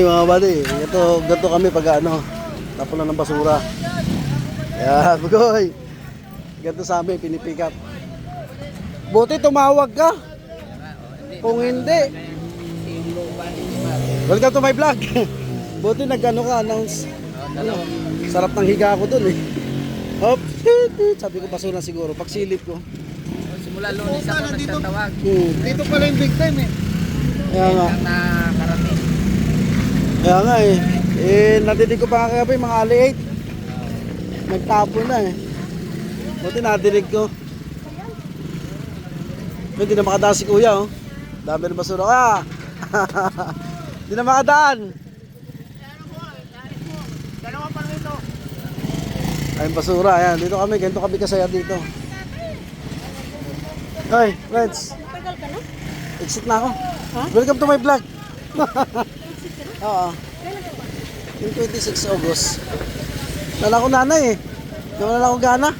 mga buddy, ganito kami pag ano, tapon na ng basura. Yan, Bugoy. Ganito sa amin, pinipick up. Buti tumawag ka. Kung hindi. Welcome to my vlog. Buti nag-ano ka, announce. Ano, sarap ng higa ko dun eh. Hop, sabi ko basura siguro, pagsilip ko. Simula Lunes ako nagtatawag. Dito pala yung big time eh. Kaya nga. Nakarating. Kaya nga eh. Nadidig ko pa kagabi mga ali 8. Nagtapon na eh. Buti nadidig ko. Hindi na makadaan si kuya oh. Dami na basura ka. Hindi na makadaan. Dalawa pa rito. Ayun basura. Ayan. Dito kami. Ganito kami kasaya dito. Hey, friends. Tagal ka na? Exit na ako. Ha? Welcome to my vlog. Exit ka na? Oo. Kailan ka ba? Yung 26 August. Wala ko nanay eh. Wala ko gana.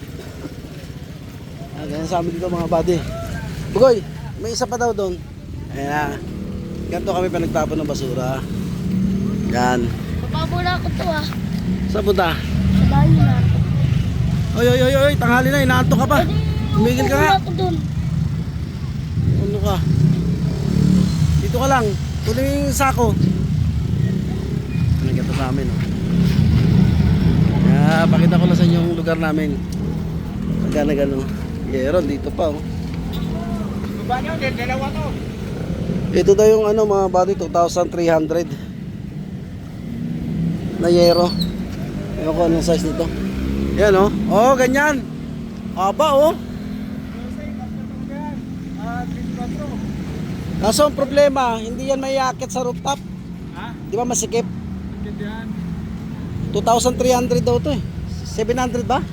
Ganyan sa amin dito mga buddy. Bugoy, may isa pa daw doon. Ayan na. Ganito kami pa nagtapon ng basura. Yan. Papabula ko to ah. Saan punta? Sa bahay na. Oy, tanghali na. Inaantok ka pa. Tumigil ka nga. Papabula ko dun. Ano ka? Dito ka lang. Kunin yung sako. Ganito sa amin oh. Yeah, pakita ko lang sa inyo yung lugar namin. Magana gano. Yeron dito pa oh. Baba nyo, dalawa to. Ito daw yung ano mga buddy, 2,300 na yero. Ewan ko anong size nito. Yan oh. Oh, ganyan. Aba oh. Kaso ang problema, hindi yan may akit sa rooftop. Ha? Di ba masikip? Kit yan. 2,300 daw to eh. 700 ba?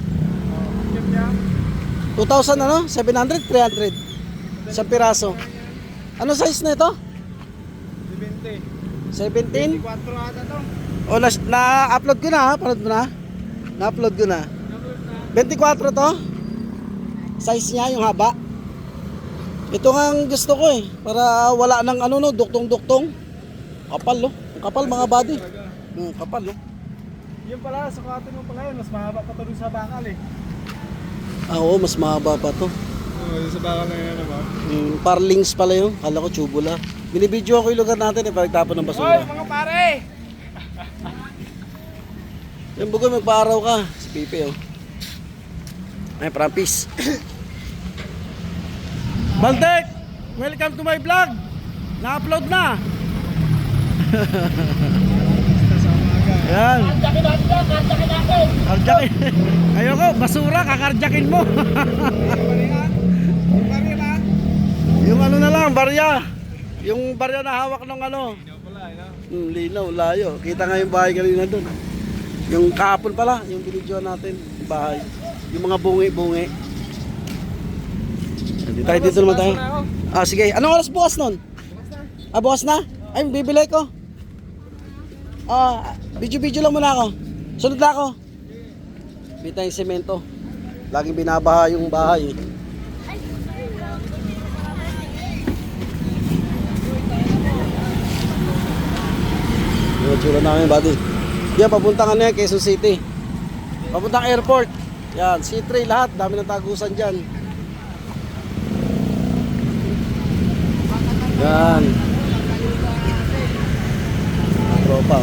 Kit yan. 2,000 ano? 700? 300? Isang piraso. Ano size na ito? 70. 17? 4 ata to. O na-upload ko na ha? Parad mo na? Na-upload ko na. 24 to? Size niya yung haba. Ito nga ang gusto ko eh. Para wala nang ano no, duktong-duktong. Kapal no? Kapal mga body. Kapal no? Yun pala, sukatin mo pala yun. Mas mahaba pa to dun sa bakal eh. Ah oo, mas mahaba pa to. Oo, sa bakal na yun ba? Parlings pala yun. Kala ko tubular. Binibidyo ako yung lugar natin eh. Pagtapon ng Hoy, basura. mga pare! Yung Bugoy, magpa-araw ka. Si Pipe oh. Ay, prampis. Baltek! Welcome to my vlog! Na-upload na! Yan. Karjakin natin yan, karjakin natin. Karjakin. Ayoko, basura, kakarjakin mo. Yung ano na lang, barya. Yung barya na hawak ng ano. Linaw, layo. Kita nga yung bahay kanina doon. Yung kahapon pala, yung binidyoan natin, yung bahay. Yung mga bungi-bungi. Dito naman tayo. Ah, sige. Anong oras bukas nun? Ah, bukas na? Ay, bibili ko. Ah, video lang muna ako. Sunod na ako. Bita yung semento. Laging binabaha yung bahay. Yung tsura namin, buddy. Yan, papuntang ano yan, Quezon City. Papuntang airport. Yan, C3 lahat. Dami ng tagusan dyan. Yan. Ang tropa.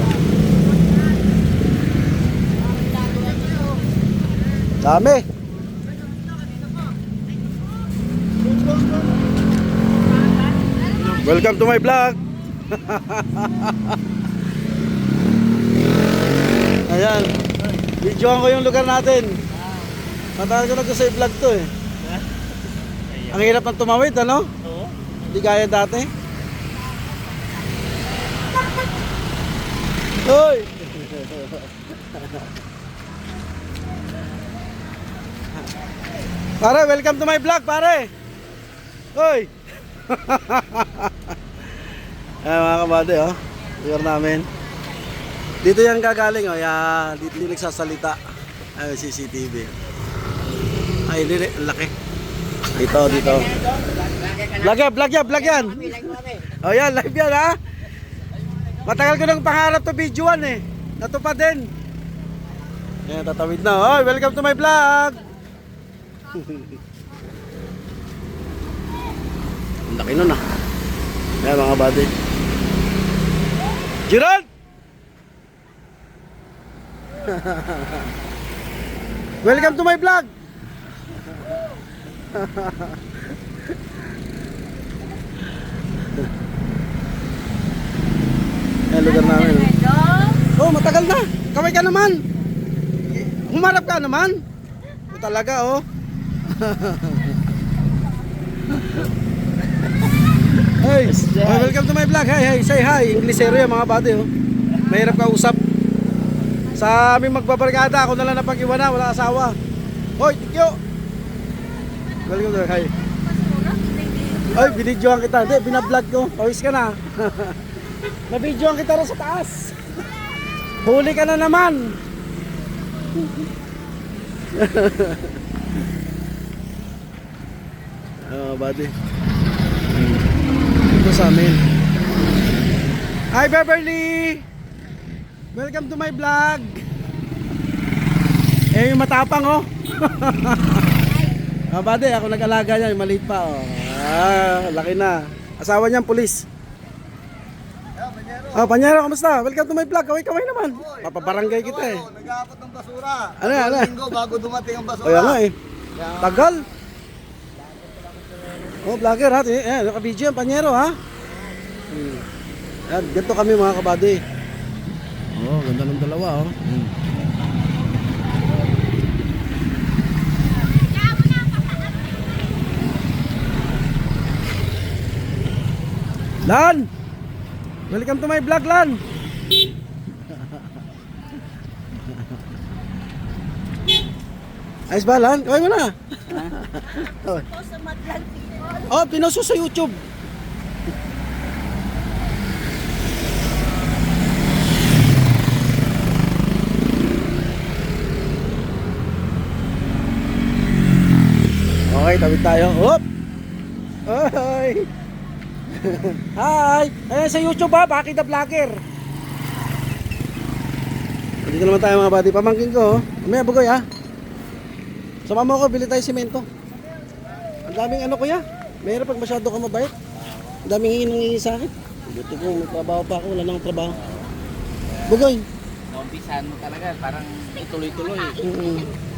Dami. Welcome to my vlog. Ayan. Videoan ko yung lugar natin. Matagal ko na sa vlog to eh. Ang hirap ng tumawid, ano? Oo. Hindi gaya dati. Hoy! Pare, welcome to my vlog, pare. Hoy! Ayan mga kabady, oh. Lugar namin. Dito yan gagaling, oh. Yan. Dito yung nagsasalita. Ayun, CCTV. Ay, hindi, laki. Dito. Vlog yan. Oh yan, live yan ha. Matagal ko ng pangarap to videoan eh. Natupad din. Ayan, tatawid na. Oy, welcome to my vlog. Ang laki nun ah. Ayan mga buddy. Gerald! Welcome to my vlog. Ayan, lugar namin. Oh, matagal na. Kaway ka naman. Humarap ka naman. O, talaga oh. Hey, oh, welcome to my vlog. Hey, say hi. Inglesero yan mga buddy oh. Mahirap ka usap. Sa aming magbabarkada, ako na lang napag-iwana, wala asawa. Hoy, tikyo. Welcome to hi. Ay, binidyohan kita. Hindi, binablog ko. Pawis ka na. Nabidyohan kita rin sa taas. Huli ka na naman. Oh, buddy. Ito sa amin. Hi, Beverly. Welcome to my vlog. Eh, yung matapang oh. Ah, buddy, ako nag-alaga niya, yung maliit pa oh. Ah, laki na. Asawa niyang pulis. Ah, Panyero, kamusta? Welcome to my vlog. Kaway-kaway naman. Papabarangay kita eh. Nag-aakot ng basura. Ano? Linggo bago dumating ang basura. Kaya nga eh. Tagal. Oh, vlogger ha. Eh, naka-video yan, Panyero ha. Yan, ganito kami mga kabady. Oh, ganda ng dalawa oh. Lan! Welcome to my vlog, Lan! Ayos ba, Lan? Kaway mo na! Oh, pinost ko sa YouTube. Okay, tawid tayo. Hop! Hi! Hi! Ayan sa YouTube ha, Baki the Vlogger. Dito naman tayo mga buddy. Pamangkin ko. Mamaya bugoy ha. Sama mo ako, bili tayo simento. Ang daming ano kuya. Mayroon pag masyado ka mabait. Ang daming hingi sa akin. Buti ko, may trabaho pa ako. Wala nang trabaho. Bugoy. Naumpisahan mo talaga, parang ituloy-tuloy.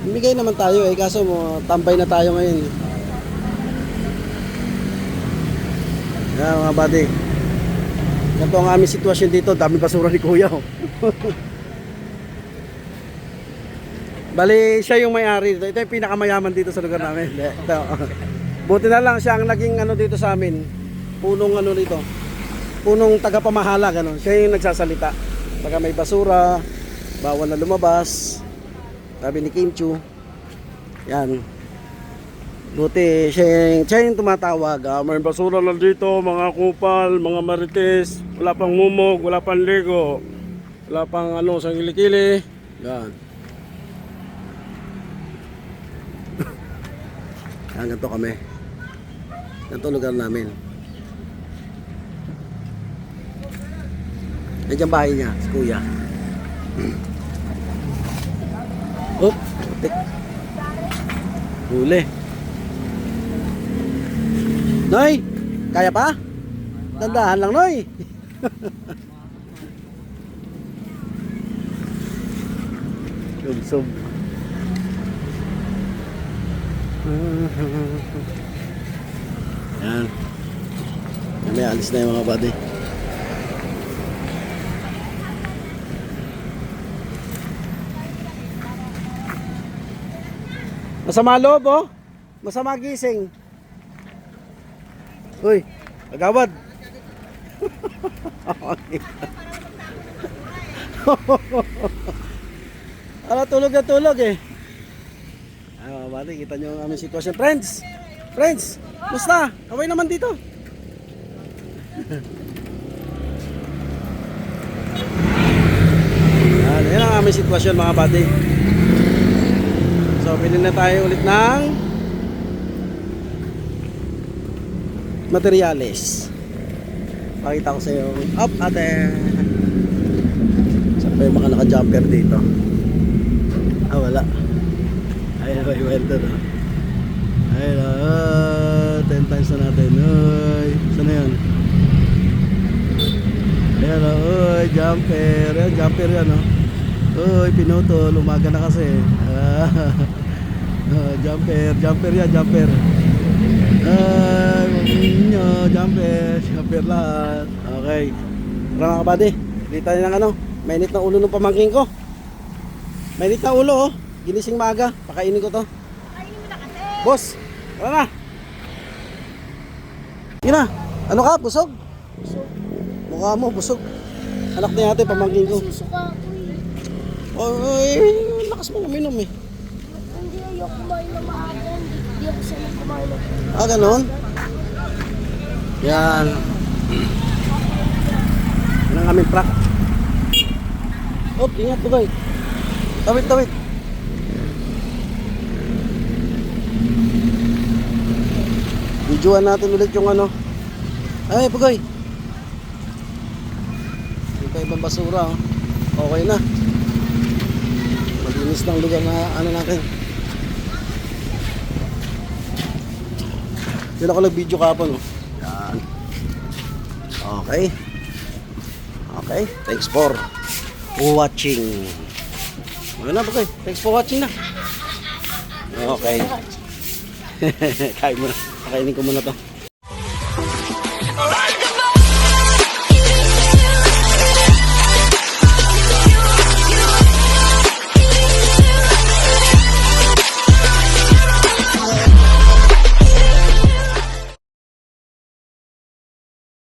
Bimigay naman tayo eh. Kaso mo, tambay na tayo ngayon. Yan mga buddy. Ganito ang aming sitwasyon dito. Dami basura ni kuya oh. Bali, siya yung may-ari dito. Ito yung pinakamayaman dito sa lugar namin. Ito. Buti na lang siya ang naging ano dito sa amin. Punong ano dito. Punong tagapamahala gano'n. Siya yung nagsasalita. Pagka may basura, bawal na lumabas. Sabi ni Kim Chu. Yan. Buti siya yung tumatawag. May basura lang dito, mga kupal, mga marites. Wala pang mumog, wala pang ligo. Wala pang ano, sa kilikili. Yan. Yan, ganito kami. Ganito lugar namin. Yan dyan bahay niya, si kuya. Oh, putik. Huli. Noy, kaya pa? Dandahan lang, Noy. Sub-sub. Yan. May alis na yung mga buddy. Masama loob oh. Masama gising. Uy, agawad. Ala, tulog na tulog eh. Ay mga buddy, kita nyo ang aming sitwasyon. Friends, musta? Kaway naman dito. Yan ang aming sitwasyon mga buddy. So, pili na tayo ulit ng materyales. Pakita ko sa iyo. Up, ate. pa yung mga naka-jumper dito. Ah, wala. Ayun ba yung welder, oh. Ayun, 10 times na natin. Uy, saan na yun? Ayan, uy, jumper. Ayan, jumper yan, oh. Uy, pinutol. Umaga na kasi. Jumper yan, jumper. Ay, nyo, jumper lahat. Okay. Tara mga kabady, dito tayo ng ano, mainit na ulo ng pamangking ko. Mainit na ulo, oh. Ginising maaga, pakainin ko to. Kainin mo na kasi. Boss, tara na. Yun na, ano ka, busog? Mukha mo, busog. Anak na yate, pamangking ko. Susuka ako eh. Ay, lakas mo uminom eh. Hindi ayoko kumain na maaga. Hindi ako sanay kumain na. Ah, ganun? Yan. Yan ang aming prak. Oh, ingat po guys. Tawid. Videoan natin ulit yung ano. Ay, Pugoy. Hindi pa ibang basura. Oh. Okay na. Malinis ng lugar na ano natin. Yun ako nag-video kapon. Oh. Yan. Okay. Okay. Thanks for watching. Ano na, Pugoy? Thanks for watching na. Okay. Kain mo na. Kainin ko muna to.